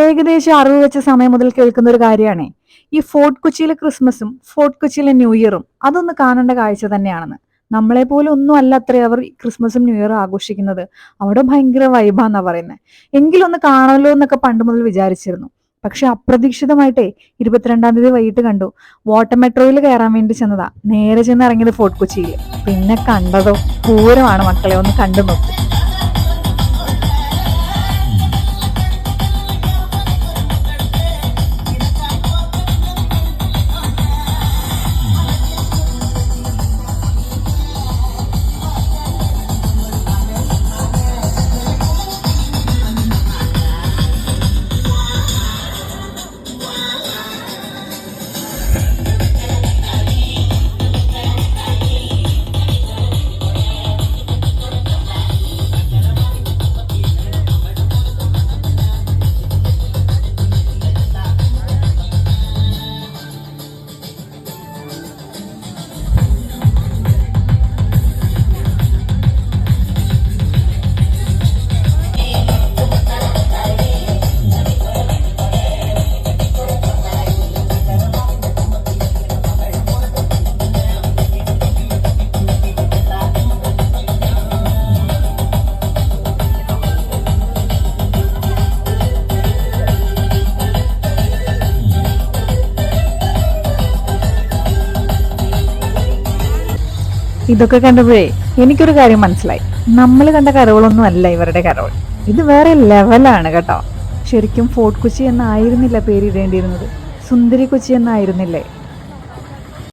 ഏകദേശം അറിവ് വെച്ച സമയം മുതൽ കേൾക്കുന്ന ഒരു കാര്യമാണ് ഈ ഫോർട്ട് കൊച്ചിയിലെ ക്രിസ്മസും ഫോർട്ട് കൊച്ചിയിലെ ന്യൂ ഇയറും അതൊന്ന് കാണേണ്ട കാഴ്ച തന്നെയാണെന്ന്. നമ്മളെ പോലെ ഒന്നും അല്ല അത്രേ അവർ ക്രിസ്മസും ന്യൂ ഇയറും ആഘോഷിക്കുന്നത്. അവിടെ ഭയങ്കര വൈബാന്നാ പറയുന്നത്. എങ്കിലൊന്ന് കാണാമല്ലോ എന്നൊക്കെ പണ്ട് മുതൽ വിചാരിച്ചിരുന്നു. പക്ഷെ അപ്രതീക്ഷിതമായിട്ടേ 22-ാം തീയതി വൈകിട്ട് കണ്ടു. വാട്ടർ മെട്രോയിൽ കയറാൻ വേണ്ടി ചെന്നതാ. നേരെ ചെന്ന് ഇറങ്ങിയത് ഫോർട്ട് കൊച്ചിയിൽ. പിന്നെ കണ്ടതോ പൂരമാണ് മക്കളെ, ഒന്ന് കണ്ടു നോക്കൂ. ഇതൊക്കെ കണ്ടപ്പോഴേ എനിക്കൊരു കാര്യം മനസ്സിലായി. നമ്മൾ കണ്ട കരോളൊന്നും അല്ല ഇവരുടെ കരോൾ. ഇത് വേറെ ലെവലാണ് കേട്ടോ. ശരിക്കും ഫോർട്ട് കൊച്ചി എന്നായിരുന്നില്ല പേരിടേണ്ടിയിരുന്നത്, സുന്ദരി കൊച്ചി എന്നായിരുന്നില്ലേ?